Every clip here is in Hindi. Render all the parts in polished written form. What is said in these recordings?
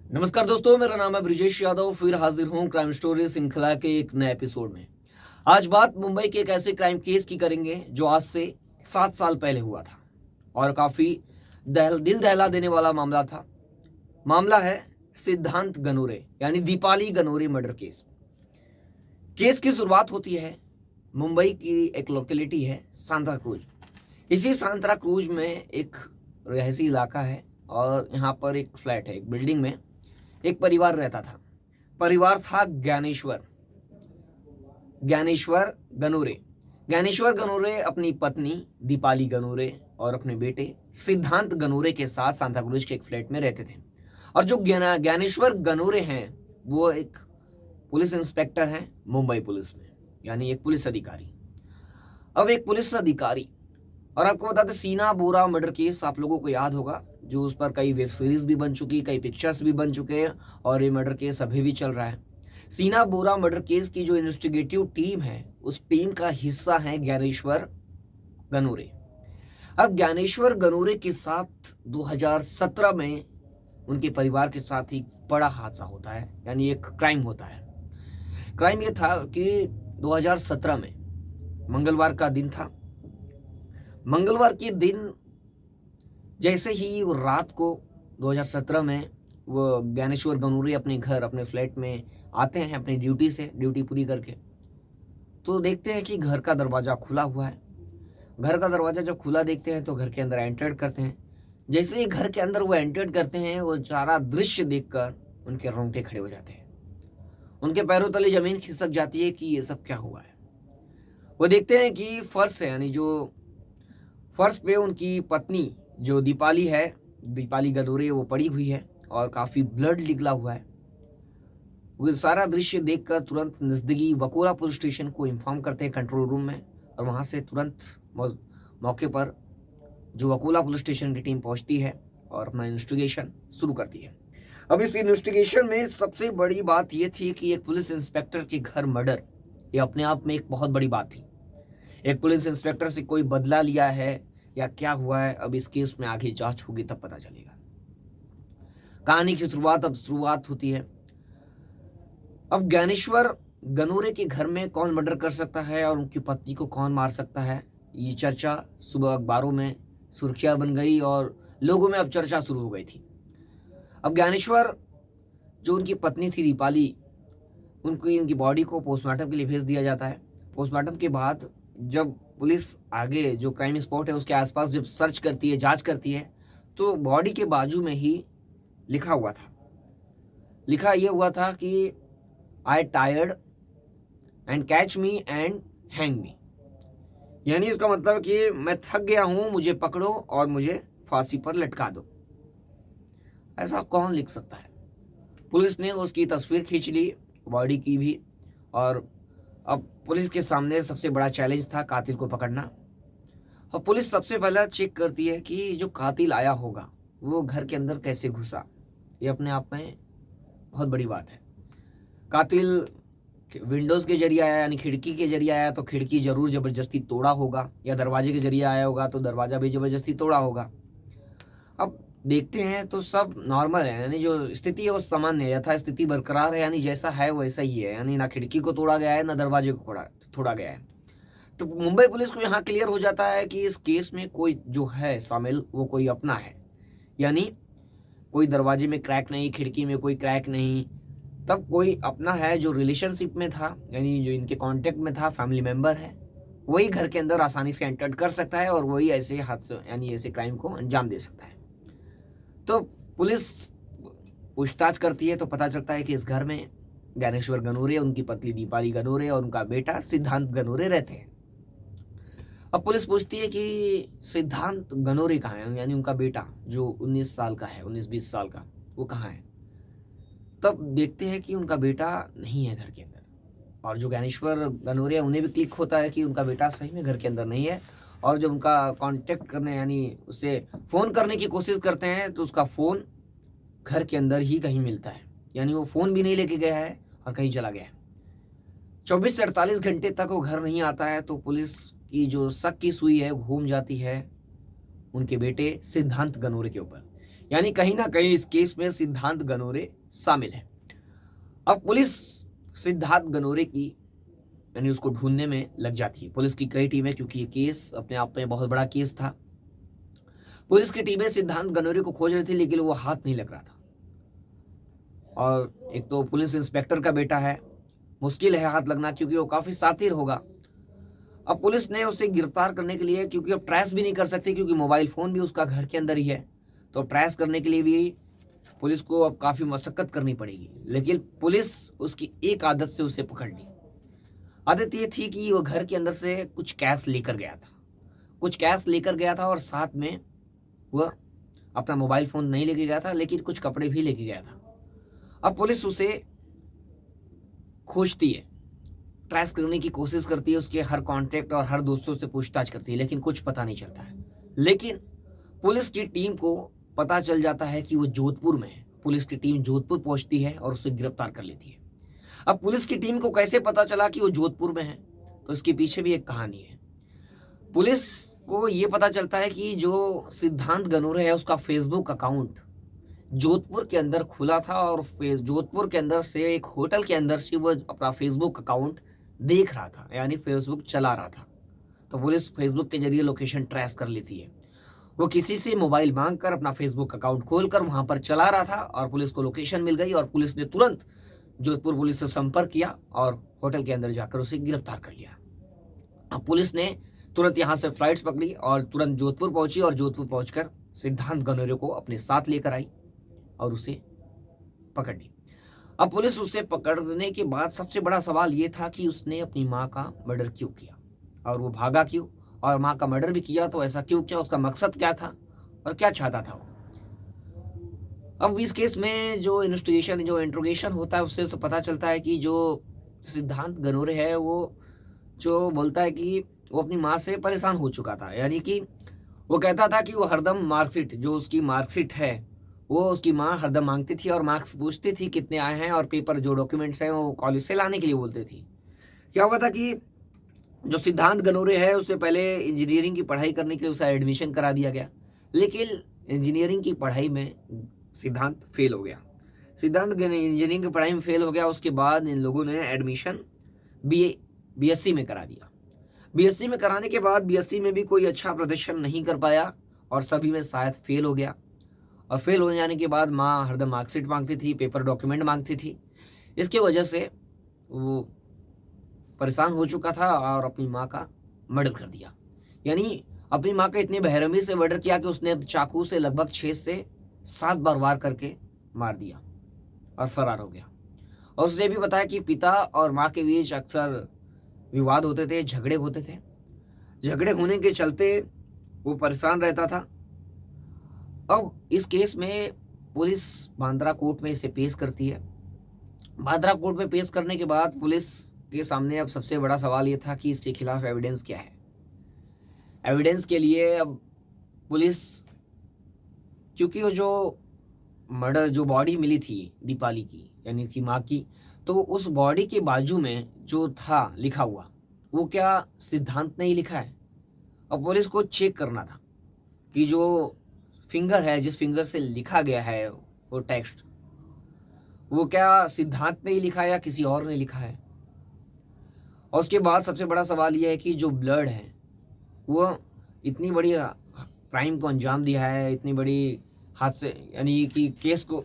नमस्कार दोस्तों, मेरा नाम है ब्रिजेश यादव। फिर हाजिर हूँ क्राइम स्टोरी श्रृंखला के एक नए एपिसोड में। आज बात मुंबई के एक ऐसे क्राइम केस की करेंगे जो आज से 7 साल पहले हुआ था और काफ़ी दिल दहला देने वाला मामला था। मामला है सिद्धांत गनोरे यानी दीपाली गनोरे मर्डर केस। केस की शुरुआत होती है मुंबई की एक लोकेलिटी है सांता क्रूज। इसी सांता क्रूज में एक रिहायशी इलाका है और यहाँ पर एक फ्लैट है, एक बिल्डिंग में एक परिवार रहता था। परिवार था ज्ञानेश्वर ज्ञानेश्वर गनोरे। ज्ञानेश्वर गनोरे अपनी पत्नी दीपाली गनोरे और अपने बेटे सिद्धांत गनोरे के साथ सांताक्रूज के एक फ्लैट में रहते थे। और जो ज्ञानेश्वर गनोरे हैं वो एक पुलिस इंस्पेक्टर हैं मुंबई पुलिस में, यानी एक पुलिस अधिकारी। अब एक पुलिस अधिकारी, और आपको बता दें सीना बोरा मर्डर केस आप लोगों को याद होगा, जो उस पर कई वेब सीरीज भी बन चुकी, कई पिक्चर्स भी बन चुके हैं और ये मर्डर केस अभी भी चल रहा है। सीना बोरा मर्डर केस की जो इन्वेस्टिगेटिव टीम है उस टीम का हिस्सा है ज्ञानेश्वर गनोरे। अब ज्ञानेश्वर गनोरे के साथ 2017 में उनके परिवार के साथ ही बड़ा हादसा होता है, यानी एक क्राइम होता है। क्राइम ये था कि 2017 में मंगलवार का दिन था। मंगलवार के दिन जैसे ही वो रात को 2017 में वो ज्ञानेश्वर गनोरे अपने घर, अपने फ्लैट में आते हैं अपनी ड्यूटी से, ड्यूटी पूरी करके, तो देखते हैं कि घर का दरवाज़ा खुला हुआ है। घर का दरवाज़ा जब खुला देखते हैं तो घर के अंदर एंटर करते हैं। जैसे ही घर के अंदर वो एंटर करते हैं वो सारा दृश्य देखकर उनके रोंगटे खड़े हो जाते हैं। उनके पैरों तले ज़मीन खिसक जाती है कि ये सब क्या हुआ है। वो देखते हैं कि फर्श है, यानी जो फर्श पे उनकी पत्नी जो दीपाली है, दीपाली गनोरे, वो पड़ी हुई है और काफ़ी ब्लड निकला हुआ है। वो सारा दृश्य देखकर तुरंत नज़दीकी वकोला पुलिस स्टेशन को इन्फॉर्म करते हैं कंट्रोल रूम में, और वहाँ से तुरंत मौके पर जो वकोला पुलिस स्टेशन की टीम पहुँचती है और अपना इन्वेस्टिगेशन शुरू करती है। अब इस इन्वेस्टिगेशन में सबसे बड़ी बात ये थी कि एक पुलिस इंस्पेक्टर के घर मर्डर, ये अपने आप में एक बहुत बड़ी बात थी। एक पुलिस इंस्पेक्टर से कोई बदला लिया है या क्या हुआ है, अब इस केस में आगे जांच होगी तब पता चलेगा। कहानी की शुरुआत होती है। अब ज्ञानेश्वर गनोरे के घर में कौन मर्डर कर सकता है और उनकी पत्नी को कौन मार सकता है, ये चर्चा सुबह अखबारों में सुर्खियां बन गई और लोगों में अब चर्चा शुरू हो गई थी। अब ज्ञानेश्वर, जो उनकी पत्नी थी दीपाली, इनकी बॉडी को पोस्टमार्टम के लिए भेज दिया जाता है। पोस्टमार्टम के बाद जब पुलिस आगे जो क्राइम स्पॉट है उसके आसपास जब सर्च करती है, जांच करती है, तो बॉडी के बाजू में ही लिखा ये हुआ था कि I tired and catch me and hang me, यानी इसका मतलब कि मैं थक गया हूं, मुझे पकड़ो और मुझे फांसी पर लटका दो। ऐसा कौन लिख सकता है? पुलिस ने उसकी तस्वीर खींच ली, बॉडी की भी, और अब पुलिस के सामने सबसे बड़ा चैलेंज था कातिल को पकड़ना। और पुलिस सबसे पहला चेक करती है कि जो कातिल आया होगा वो घर के अंदर कैसे घुसा। ये अपने आप में बहुत बड़ी बात है। कातिल विंडोज़ के जरिए आया, यानी खिड़की के जरिए आया तो खिड़की जरूर ज़बरदस्ती तोड़ा होगा, या दरवाजे के जरिए आया होगा तो दरवाज़ा भी ज़बरदस्ती तोड़ा होगा। अब देखते हैं तो सब नॉर्मल है, यानी जो स्थिति है वो सामान्य है, यथा स्थिति बरकरार है, यानी जैसा है वैसा ही है, यानी ना खिड़की को तोड़ा गया है ना दरवाजे को तोड़ा गया है। तो मुंबई पुलिस को यहाँ क्लियर हो जाता है कि इस केस में कोई जो है शामिल वो कोई अपना है, यानी कोई दरवाजे में क्रैक नहीं, खिड़की में कोई क्रैक नहीं, तब कोई अपना है जो रिलेशनशिप में था, यानी जो इनके कांटेक्ट में था, फैमिली मेंबर है, वही घर के अंदर आसानी से एंटर कर सकता है और वही ऐसे हादसे, यानी ऐसे क्राइम को अंजाम दे सकता है। तो पुलिस पूछताछ करती है तो पता चलता है कि इस घर में ज्ञानेश्वर गनोरे, उनकी पत्नी दीपाली गनोरे और उनका बेटा सिद्धांत गनोरे रहते हैं। अब पुलिस पूछती है कि सिद्धांत गनोरे कहाँ है, यानी उनका बेटा जो 19 साल का है, 19-20 साल का, वो कहाँ है। तब देखते हैं कि उनका बेटा नहीं है घर के अंदर, और जो ज्ञानेश्वर गनोरे उन्हें भी क्लिक होता है कि उनका बेटा सही में घर के अंदर नहीं है। और जब उनका कांटेक्ट करने, यानी उससे फ़ोन करने की कोशिश करते हैं तो उसका फ़ोन घर के अंदर ही कहीं मिलता है, यानी वो फ़ोन भी नहीं लेके गया है और कहीं चला गया है। 24 से 48 घंटे तक वो घर नहीं आता है, तो पुलिस की जो शक की सुई है घूम जाती है उनके बेटे सिद्धांत गनोरे के ऊपर, यानी कहीं ना कहीं इस केस में सिद्धांत गनोरे शामिल है। अब पुलिस सिद्धांत गनोरे की यानी उसको ढूंढने में लग जाती है। पुलिस की कई टीमें, क्योंकि ये केस अपने आप में बहुत बड़ा केस था, पुलिस की टीमें सिद्धांत गनोरे को खोज रही थी, लेकिन वो हाथ नहीं लग रहा था। और एक तो पुलिस इंस्पेक्टर का बेटा है, मुश्किल है हाथ लगना, क्योंकि वो काफी शातिर होगा। अब पुलिस ने उसे गिरफ्तार करने के लिए, क्योंकि अब ट्रेस भी नहीं कर सकती, क्योंकि मोबाइल फोन भी उसका घर के अंदर ही है, तो ट्रेस करने के लिए भी पुलिस को अब काफी मशक्कत करनी पड़ेगी। लेकिन पुलिस उसकी एक आदत से उसे पकड़ ली। आदत ये थी कि वो घर के अंदर से कुछ कैश लेकर गया था, और साथ में वह अपना मोबाइल फोन नहीं लेके गया था, लेकिन कुछ कपड़े भी लेके गया था। अब पुलिस उसे खोजती है, ट्रेस करने की कोशिश करती है, उसके हर कांटेक्ट और हर दोस्तों से पूछताछ करती है, लेकिन कुछ पता नहीं चलता है। लेकिन पुलिस की टीम को पता चल जाता है कि वो जोधपुर में है। पुलिस की टीम जोधपुर पहुंचती है और उसे गिरफ्तार कर लेती है। अब पुलिस की टीम को कैसे पता चला कि वो जोधपुर में है, तो इसके पीछे भी एक कहानी है। पुलिस को ये पता चलता है कि जो सिद्धांत गनोरे है उसका फेसबुक अकाउंट जोधपुर के अंदर खुला था, और जोधपुर के अंदर से एक होटल के अंदर से वो अपना फेसबुक अकाउंट देख रहा था, यानी फेसबुक चला रहा था। तो पुलिस फेसबुक के जरिए लोकेशन ट्रेस कर लेती है। वो किसी से मोबाइल मांगकर अपना फेसबुक अकाउंट खोलकर वहां पर चला रहा था, और पुलिस को लोकेशन मिल गई, और पुलिस ने तुरंत जोधपुर पुलिस से संपर्क किया और होटल के अंदर जाकर उसे गिरफ्तार कर लिया। अब पुलिस ने तुरंत यहाँ से फ्लाइट्स पकड़ी और तुरंत जोधपुर पहुंची, और जोधपुर पहुंचकर सिद्धांत गनोरे को अपने साथ लेकर आई और उसे पकड़ ली। अब पुलिस उसे पकड़ने के बाद सबसे बड़ा सवाल ये था कि उसने अपनी माँ का मर्डर क्यों किया, और वो भागा क्यों, और माँ का मर्डर भी किया तो ऐसा क्यों किया, उसका मकसद क्या था और क्या चाहता था वो। अब इस केस में जो इंट्रोगेशन होता है, उससे तो पता चलता है कि जो सिद्धांत गनोरे है वो जो बोलता है कि वो अपनी माँ से परेशान हो चुका था। यानी कि वो कहता था कि वो हरदम मार्कशीट, जो उसकी मार्कशीट है वो उसकी माँ हरदम मांगती थी, और मार्क्स पूछती थी कितने आए हैं, और पेपर जो डॉक्यूमेंट्स हैं वो कॉलेज से लाने के लिए बोलती थी। क्या हुआ था कि जो सिद्धांत गनोरे है उससे पहले इंजीनियरिंग की पढ़ाई करने के लिए उसे एडमिशन करा दिया गया, लेकिन इंजीनियरिंग की पढ़ाई में सिद्धांत फेल हो गया। इंजीनियरिंग की पढ़ाई में फेल हो गया। उसके बाद इन लोगों ने एडमिशन बीएससी में करा दिया। बीएससी में कराने के बाद बीएससी में भी कोई अच्छा प्रदर्शन नहीं कर पाया, और सभी में शायद फेल हो गया। और फेल हो जाने के बाद माँ हरदम मार्कशीट मांगती थी, पेपर डॉक्यूमेंट मांगती थी। इसकी वजह से वो परेशान हो चुका था और अपनी माँ का मर्डर कर दिया। यानी अपनी माँ का इतनी बेरहमी से मर्डर किया कि उसने चाकू से लगभग 6 से 7 बार वार करके मार दिया और फरार हो गया। और उसने भी बताया कि पिता और माँ के बीच अक्सर विवाद होते थे, झगड़े होते थे। झगड़े होने के चलते वो परेशान रहता था। अब इस केस में पुलिस बांद्रा कोर्ट में इसे पेश करती है। बांद्रा कोर्ट में पेश करने के बाद पुलिस के सामने अब सबसे बड़ा सवाल ये था कि इसके खिलाफ एविडेंस क्या है। एविडेंस के लिए अब पुलिस, क्योंकि वो जो मर्डर, जो बॉडी मिली थी दीपाली की यानी कि माँ की, तो उस बॉडी के बाजू में जो था लिखा हुआ वो क्या सिद्धांत ने ही लिखा है। अब पुलिस को चेक करना था कि जो फिंगर है, जिस फिंगर से लिखा गया है वो टेक्स्ट, वो क्या सिद्धांत ने ही लिखा है या किसी और ने लिखा है। और उसके बाद सबसे बड़ा सवाल यह है कि जो ब्लड है वो इतनी बड़ी क्राइम को अंजाम दिया है, इतनी बड़ी हादसे यानी कि केस को,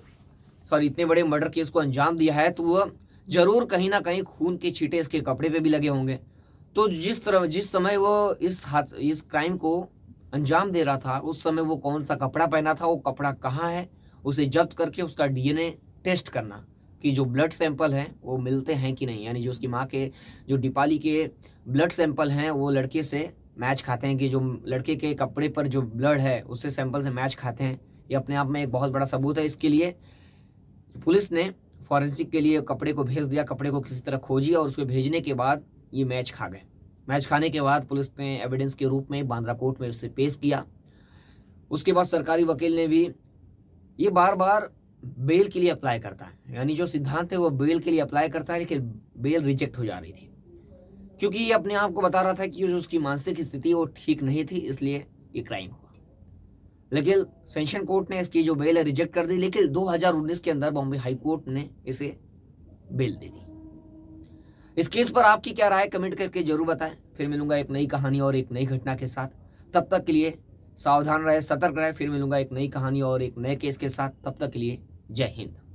सॉरी इतने बड़े मर्डर केस को अंजाम दिया है, तो वह जरूर कहीं ना कहीं खून के छींटे इसके कपड़े पे भी लगे होंगे। तो जिस समय वो इस क्राइम को अंजाम दे रहा था, उस समय वो कौन सा कपड़ा पहना था, वो कपड़ा कहाँ है, उसे जब्त करके उसका डीएनए टेस्ट करना कि जो ब्लड सैंपल हैं वो मिलते हैं कि नहीं। यानी जो उसकी माँ के, जो दीपाली के ब्लड सैंपल हैं वो लड़के से मैच खाते हैं, कि जो लड़के के कपड़े पर जो ब्लड है उससे सैंपल से मैच खाते हैं। ये अपने आप में एक बहुत बड़ा सबूत है। इसके लिए पुलिस ने फॉरेंसिक के लिए कपड़े को भेज दिया, कपड़े को किसी तरह खोजी, और उसको भेजने के बाद ये मैच खा गए। मैच खाने के बाद पुलिस ने एविडेंस के रूप में बांद्रा कोर्ट में उसे पेश किया। उसके बाद सरकारी वकील ने भी, ये बार बार बेल के लिए अप्लाई करता है, यानी जो सिद्धांत है वो बेल के लिए अप्लाई करता है, लेकिन बेल रिजेक्ट हो जा रही थी, क्योंकि ये अपने आप को बता रहा था कि जो उसकी मानसिक स्थिति वो ठीक नहीं थी, इसलिए ये क्राइम हुआ। लेकिन सेशन कोर्ट ने इसकी जो बेल है रिजेक्ट कर दी, लेकिन 2019 के अंदर बॉम्बे हाई कोर्ट ने इसे बेल दे दी। इस केस पर आपकी क्या राय कमेंट करके जरूर बताएं। फिर मिलूंगा एक नई कहानी और एक नई घटना के साथ। तब तक के लिए सावधान रहे, सतर्क रहे। फिर मिलूंगा एक नई कहानी और एक नए केस के साथ। तब तक के लिए जय हिंद।